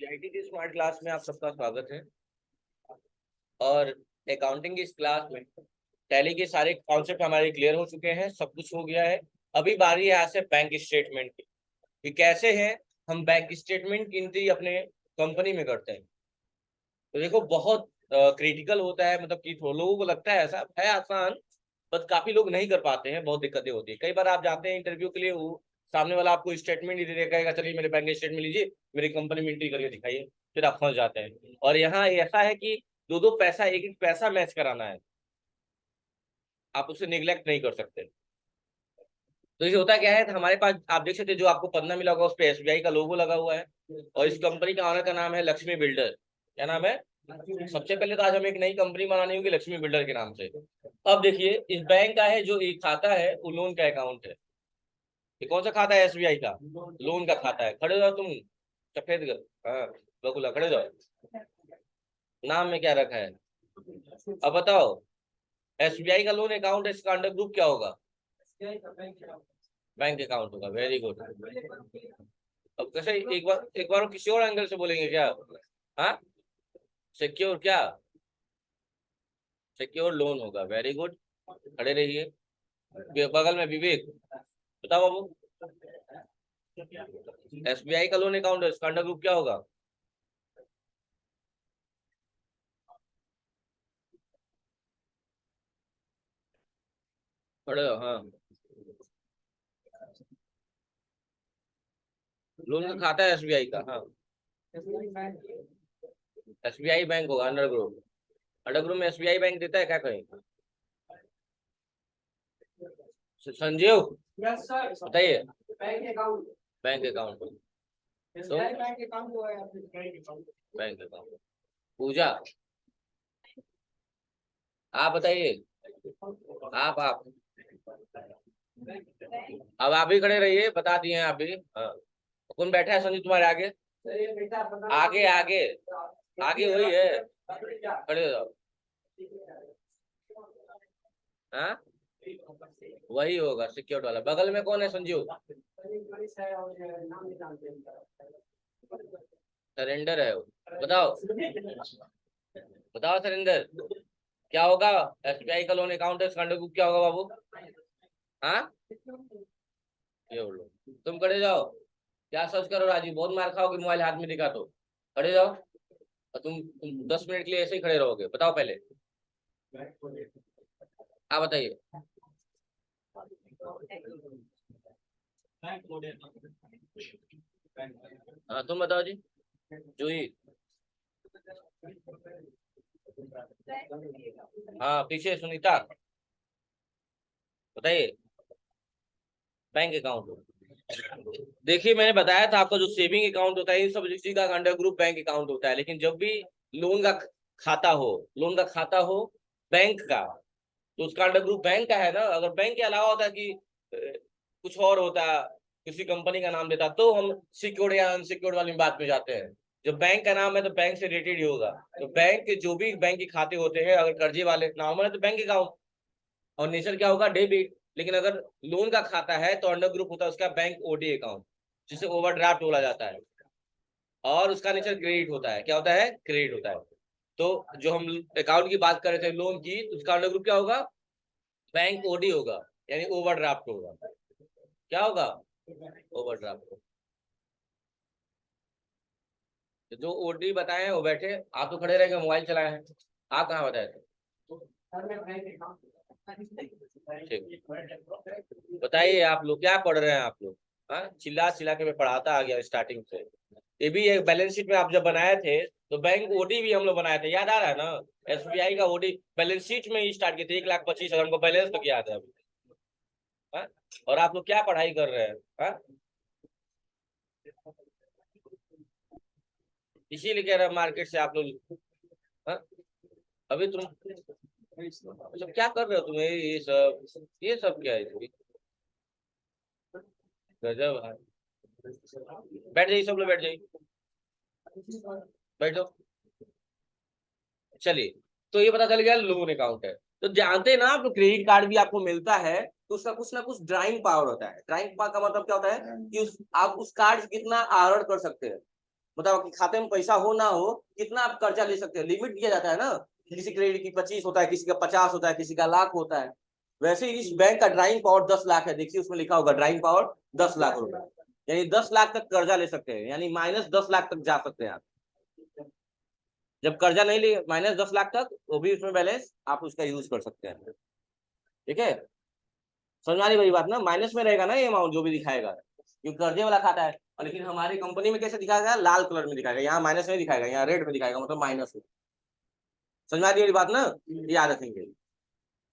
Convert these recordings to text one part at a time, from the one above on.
IT की smart class में आप सबका स्वागत है। और अकाउंटिंग की इस क्लास में टैली के सारे कॉन्सेप्ट हमारे क्लियर हो चुके हैं, सब कुछ हो गया है। अभी बारी है यहाँ से बैंक स्टेटमेंट की कि कैसे है हम बैंक स्टेटमेंट की एंट्री अपने कंपनी में करते हैं। तो देखो बहुत क्रिटिकल होता है, मतलब कि लोगों को लगता है ऐसा है आसान, बस काफी लोग नहीं कर पाते हैं, बहुत दिक्कतें होती है। कई बार आप जाते हैं इंटरव्यू के लिए, वो सामने वाला आपको स्टेटमेंट ही दे देगा, चलिए मेरे बैंक स्टेटमेंट लीजिए, मेरी कंपनी में एंट्री करके दिखाइए, फिर आप फंस जाते हैं। और यहाँ ऐसा है कि दो पैसा, एक एक पैसा मैच कराना है, आप उसे निगलेक्ट नहीं कर सकते। तो ये होता क्या है, तो हमारे पास आप देख सकते हैं, जो आपको पन्ना मिला होगा उस पर एसबीआई का लोगो लगा हुआ है, और इस कंपनी का ऑनर का नाम है लक्ष्मी बिल्डर। क्या नाम है? सबसे पहले तो आज हमें एक नई कंपनी बनानी होगी लक्ष्मी बिल्डर के नाम से। अब देखिए, इस बैंक का है जो एक खाता है वो लोन का अकाउंट है। ये कौन सा खाता है? एसबीआई का लोन का खाता है। खड़े जाओ तुम, सफेद हाँ बकुला, खड़े जाओ। नाम में क्या रखा है अब बताओ? एसबीआई का लोन अकाउंट है, इसका अंडर ग्रुप क्या होगा? बैंक अकाउंट होगा। Very good. अब कैसे, एक बार किसी और एंगल से बोलेंगे क्या? हाँ, सिक्योर क्या? सिक्योर लोन होगा। वेरी गुड, खड़े रहिए। बगल में विवेक, बताओ बाबू। एसबीआई का लोन अकाउंट है, इसका अंडर ग्रुप क्या होगा? खड़े हो, हाँ। लोन का खाता है एसबीआई का, हाँ। एसबीआई बैंक होगा अंडर ग्रुप। अंडर ग्रुप में एसबीआई बैंक देता है क्या कहीं? संजीव बताइए। बैंक अकाउंट, तो बैंक अकाउंट। पूजा, आप बताइए। आप अब आप भी खड़े रहिए, बता दिए हैं आप भी, हाँ। कौन बैठा है संजीव तुम्हारे आगे? आगे आगे आगे वही है, खड़े हो जाओ। हाँ, वही होगा सिक्योर्ड वाला। बगल में कौन है संजीव? सरेंडर है वो। बताओ, बताओ सरेंडर, क्या होगा? एसबीआई का लोन अकाउंट है, इसका अंडर ग्रुप क्या होगा बाबू? हाँ, ये बोलो। तुम खड़े जाओ। क्या सर्च करो राजू, बहुत मार खाओगे मोबाइल हाथ में दिखा तो। खड़े जाओ। और तुम 10 मिनट के लिए ऐसे ही खड़े रहोगे। बताओ पहले, आप बताइए। हाँ तुम बताओ जी। जूही, हाँ पीछे सुनीता, बताइए। बैंक अकाउंट, देखिए मैंने बताया था आपका जो सेविंग अकाउंट होता है, इन सब चीज का अंडर ग्रुप बैंक अकाउंट होता है। लेकिन जब भी लोन का खाता हो, लोन का खाता हो बैंक का, तो उसका अंडर ग्रुप बैंक का है ना। अगर बैंक के अलावा होता कि कुछ और होता, किसी कंपनी का नाम देता, तो हम सिक्योर्ड या अनसिक्योर्ड वाली बात में जाते हैं। जब बैंक का नाम है तो बैंक से रिलेटेड ही होगा। तो बैंक के जो भी बैंक के खाते होते हैं, अगर कर्जे वाले नाम है तो बैंक अकाउंट, और नेचर क्या होगा? डेबिट। लेकिन अगर लोन का खाता है तो अंडर ग्रुप होता है उसका बैंक ओडी अकाउंट, जिसे ओवरड्राफ्ट बोला जाता है। और उसका नेचर क्रेडिट होता है। क्या होता है? क्रेडिट होता है। तो जो हम अकाउंट की बात कर रहे थे लोन की, तो उसका अंडर ग्रुप क्या होगा? बैंक ओडी होगा, यानी ओवरड्राफ्ट होगा। क्या होगा? ओवरड्राफ्ट। तो जो ओडी बताए हैं वो बैठे, आप तो खड़े रह गए मोबाइल चलाए हैं। आप कहाँ बताए थे? ठीक, बताइए आप लोग क्या पढ़ रहे हैं आप लोग? हाँ, चिल्ला चिल्ला के मैं पढ़ाता आ गया स्टार्टिंग से। ये भी एक बैलेंस शीट में आप जब बनाए थे, तो बैंक ओडी भी हम लोग बनाए थे, याद आ रहा है ना? एसबीआई का ओडी बैलेंस शीट में ही स्टार्ट किए थे, 1,25,000 हमको बैलेंस तक याद है अभी। हाँ? और आप लोग क्या पढ़ाई कर रहे हैं? हाँ? इसीलिए कह रहा मार्केट से आप लोग। हाँ? अभी तुम सब क्या कर रहे हो? तुम ये सब क्या है? गजब है। बैठ जाइए, सब लोग बैठ जाइए, बैठो। चलिए, तो ये पता चल गया लोन अकाउंट है। तो जानते हैं ना आप, क्रेडिट कार्ड भी आपको मिलता है तो उसका कुछ ना कुछ ड्राइंग पावर होता है। ड्राइंग पावर का मतलब क्या होता है कि आप उस कार्ड से कितना आहरण कर सकते हैं। मतलब आपके खाते में पैसा हो ना हो, कितना आप कर्जा ले सकते हैं, लिमिट दिया जाता है ना। किसी क्रेडिट की 25 होता है, किसी का 50 होता है, किसी का लाख होता है। वैसे ही इस बैंक का ड्राइंग पावर 10 लाख है। देखिए उसमें लिखा होगा ड्राइंग पावर 10 लाख रुपए, यानी 10 लाख तक कर्जा ले सकते हैं, यानी -10 लाख तक जा सकते हैं आप। जब कर्जा नहीं ले, -10 लाख तक, वो भी उसमें बैलेंस आप उसका यूज कर सकते हैं। ठीक है, समझ आ रही मेरी बात ना। माइनस में रहेगा ना ये अमाउंट जो भी दिखाएगा, क्योंकि कर्जे वाला खाता है। और लेकिन हमारी कंपनी में कैसे दिखाएगा, लाल कलर में दिखाएगा, यहाँ माइनस में दिखाएगा, यहाँ रेड में दिखाएगा, मतलब माइनस में। समझ में आ रही मेरी बात ना, याद रखेंगे।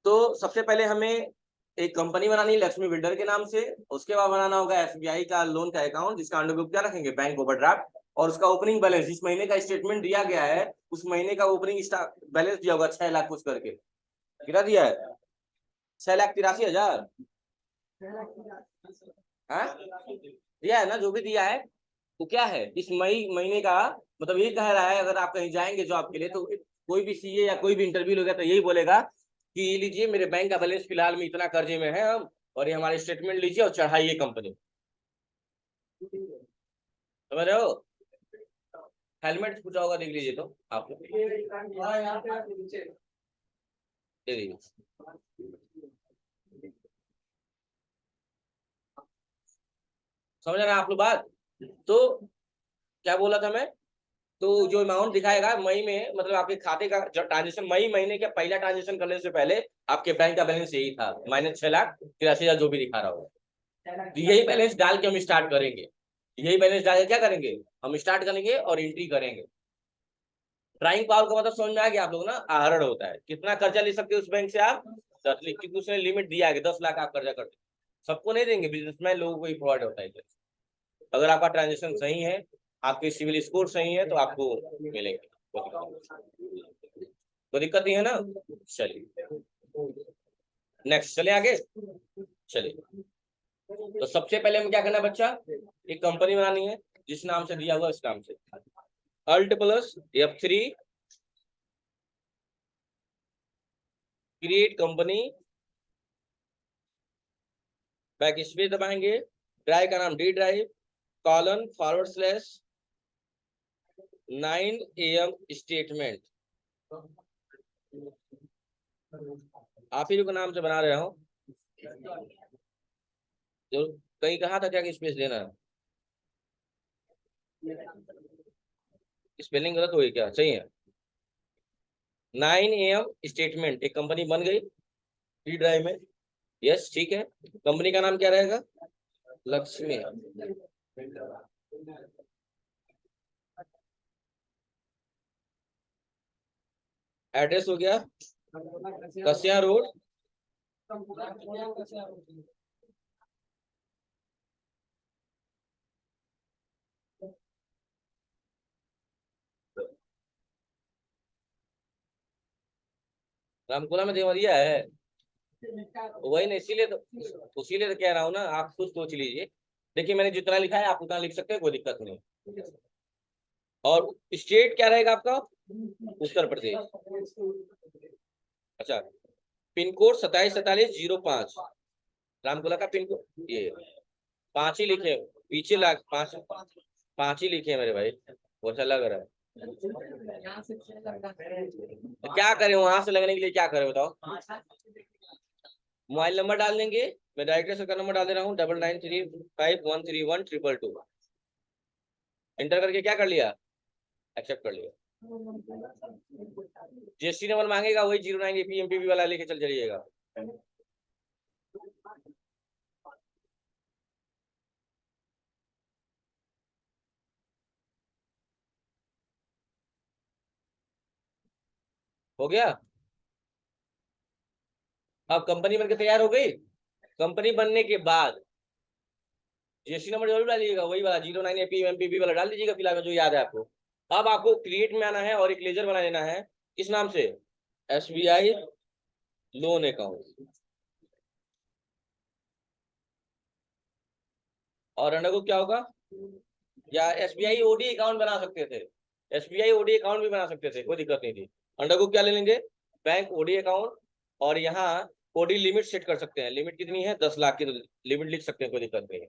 तो सबसे पहले हमें एक कंपनी बनानी है लक्ष्मी बिल्डर के नाम से। उसके बाद बनाना होगा एसबीआई का लोन का अकाउंट, जिसका अंडर ग्रुप क्या रखेंगे, बैंक ओवरड्राफ्ट। और उसका ओपनिंग बैलेंस, जिस महीने का स्टेटमेंट दिया गया है उस महीने का ओपनिंग बैलेंस दिया होगा 6 लाख कुछ करके। कितना दिया है, 6,83,000। हाँ दिया है ना, जो भी दिया है वो क्या है, इस मई महीने का। मतलब ये कह रहा है अगर आप कहीं जाएंगे जॉब के लिए, तो कोई भी सीए या कोई भी इंटरव्यू लेगा तो यही बोलेगा कि ये लीजिए मेरे बैंक का बैलेंस फिलहाल में इतना कर्जे में है हम, और ये हमारे स्टेटमेंट लीजिए और चढ़ाइए कंपनी। समझ रहे हो। हेलमेट पूछा होगा, देख लीजिए तो आप दे दीजिए। समझ रहे हैं आप लोग बात। तो क्या बोला था मैं, तो जो अमाउंट दिखाएगा मई में, मतलब आपके खाते का जो ट्रांजेक्शन मई महीने का पहला ट्रांजेक्शन करने से पहले आपके बैंक का बैलेंस यही था, -6,83,000 जो भी दिखा रहा होगा। तो यही बैलेंस डाल के हम स्टार्ट करेंगे। यही बैलेंस डाल के क्या करेंगे, हम स्टार्ट करेंगे और एंट्री करेंगे। ड्राइंग पावर का मतलब समझ में आ गया आप लोग ना, आहरण होता है, कितना कर्जा ले सकते हो उस बैंक से आप, 10 लाख, क्योंकि उसने लिमिट दिया है 10 लाख आप कर्जा करते। सबको नहीं देंगे, बिजनेसमैन लोगों को ही प्रोवाइड होता है। अगर आपका ट्रांजेक्शन सही है, आपके सिविल स्कोर सही है, तो आपको मिलेंगे। तो दिक्कत नहीं है ना। चलिए नेक्स्ट, चले आगे। चलिए, तो सबसे पहले हमें क्या करना है बच्चा, एक कंपनी बनानी है जिस नाम से दिया हुआ इस नाम से, Alt+F3 create company, back space दबाएंगे, ड्राइव का नाम D drive, colon /9 AM statement. आप ही लोग के नाम से बना रहे हो, जो कहीं कहा था क्या कि स्पेस देना है, स्पेलिंग गलत हो गई क्या, सही है। 9 AM स्टेटमेंट, एक कंपनी बन गई डी ड्राइव में। यस ठीक है, कंपनी का नाम क्या रहेगा, लक्ष्मी। एड्रेस हो गया कसिया रोड, रामकोला में देवरिया है। वही नहीं, इसीलिए तो कह रहा हूँ ना, आप खुद सोच लीजिए। देखिए मैंने जितना लिखा है आप उतना लिख सकते हैं, कोई दिक्कत नहीं। और स्टेट क्या रहेगा आपका, उत्तर प्रदेश। अच्छा, पिन कोड 274705, रामकोला का पिन कोड ये 5 ही लिखे, पीछे लाख 5, 5 ही लिखे मेरे भाई, वो अच्छा लग रहा है। तो क्या करें, वहां से लगने के लिए क्या करें बताओ। मोबाइल नंबर डाल देंगे, मैं डायरेक्टर से का नंबर डाल दे रहा हूँ, 9935131222। इंटर करके क्या कर लिया, एक्सेप्ट कर लिया। जीएसटी नंबर मांगेगा, वही 09 APMPB वाला लेके चल जाइएगा। हो गया, अब कंपनी बनके तैयार हो गई। कंपनी बनने के बाद जीएसटी नंबर जरूर डालिएगा, वही वाला 09 APMPB वाला डाल दीजिएगा फिलहाल जो याद है आपको। अब आपको क्रिएट में आना है और एक लेजर बना लेना है, किस नाम से, SBI लोन अकाउंट। और अंडर को क्या होगा, या SBI OD अकाउंट बना सकते थे, SBI OD अकाउंट भी बना सकते थे, कोई दिक्कत नहीं थी। अंडर को क्या ले लेंगे, बैंक OD अकाउंट। और यहाँ OD लिमिट सेट कर सकते हैं, लिमिट कितनी है, 10 लाख की लिमिट लिख सकते हैं, कोई दिक्कत नहीं है।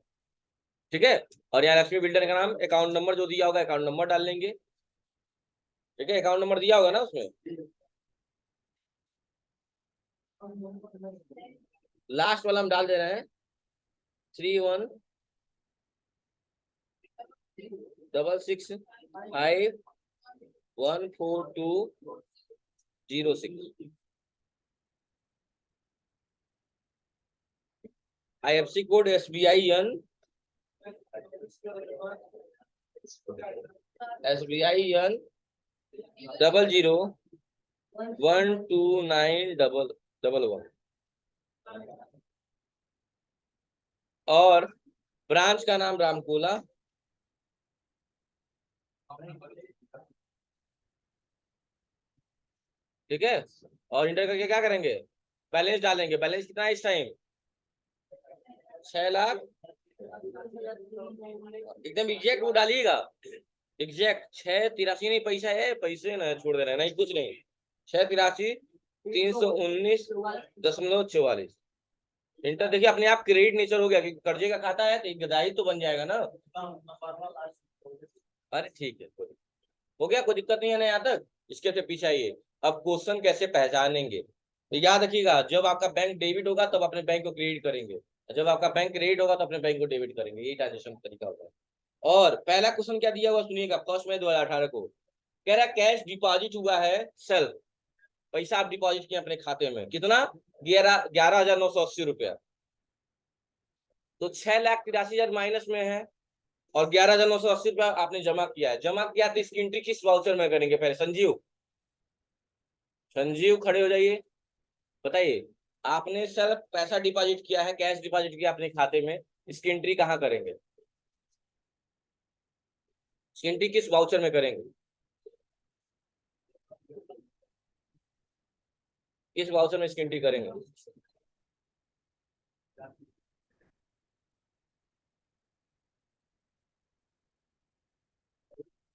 ठीक है। और यहाँ लक्ष्मी बिल्डर का नाम, अकाउंट नंबर जो दिया होगा अकाउंट नंबर डाल लेंगे। ठीक है, अकाउंट नंबर दिया होगा ना उसमें, लास्ट वाला हम डाल दे रहे हैं 3166514206। IFC code SBIN 00129111। और ब्रांच का नाम रामकोला। ठीक है, और इंटर करके क्या करेंगे, बैलेंस डालेंगे। बैलेंस कितना है इस टाइम, 6 लाख। एकदम एग्जैक्ट वो डालिएगा, एग्जैक्ट 683 नहीं, पैसा है पैसे ना छोड़ दे रहे हैं, नहीं कुछ नहीं, 683,319.44। इंटर देखिए अपने आप क्रेडिट नेचर हो गया, क्योंकि कर्जे का खाता है तो एक गदाई तो बन जाएगा ना। अरे ठीक है, हो गया, कोई दिक्कत नहीं है ना यहाँ तक। इसके फिर पीछे आइए, अब क्वेश्चन कैसे पहचानेंगे। तो याद रखिएगा, जब आपका बैंक डेबिट होगा तब अपने बैंक को क्रेडिट करेंगे, जब आपका बैंक क्रेडिट होगा तो अपने बैंक को डेबिट करेंगे, यही ट्रांजेक्शन का तरीका होता है। और पहला क्वेश्चन क्या दिया हुआ सुनिएगा, 1 मई 2018 को कह रहा है कैश डिपॉजिट हुआ है सेल्फ, पैसा आप डिपॉजिट किए अपने खाते में, कितना 11,980 रुपया। तो 6,83,000 माइनस में है, और 11,980 रुपया आपने जमा किया है। जमा किया तो इसकी एंट्री किस वाउचर में करेंगे, पहले संजीव, संजीव खड़े हो जाइए, बताइए। आपने सर पैसा डिपॉजिट किया है, कैश डिपॉजिट किया अपने खाते में, इसकी एंट्री कहाँ करेंगे, इसकी एंट्री किस वाउचर में करेंगे, किस वाउचर में इसकी एंट्री करेंगे।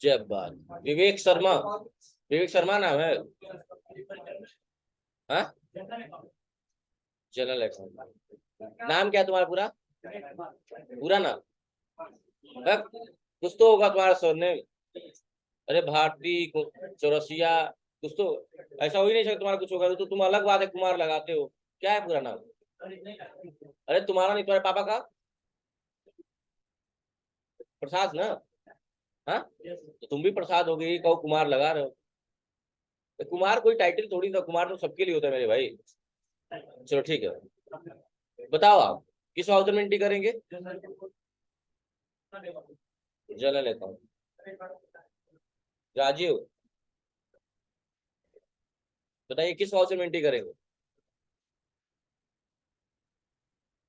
जय बात, विवेक शर्मा, विवेक शर्मा नाम है, हाँ, जनरल अकाउंट। नाम क्या है तुम्हारा पूरा, पूरा नाम, हाँ? कुछ तो होगा तुम्हारा सरनेम, अरे भारती चौरसिया, कुछ तो, ऐसा हो ही नहीं सकता तुम्हारा कुछ होगा तो तुम अलग बात है, कुमार लगाते हो। क्या है पूरा नाम, अरे तुम्हारा नहीं, तुम्हारे पापा का, प्रसाद ना, हाँ, तो तुम भी प्रसाद हो गई, कहो कुमार लगा रहे हो। तो कुमार कोई टाइटल थोड़ी था, कुमार तो सबके लिए होता है मेरे भाई। चलो ठीक है, बताओ आप किस वाउचर में एंट्री करेंगे, जनरल अकाउंट। राजीव बताइए किस वाउचर में एंट्री करेंगे,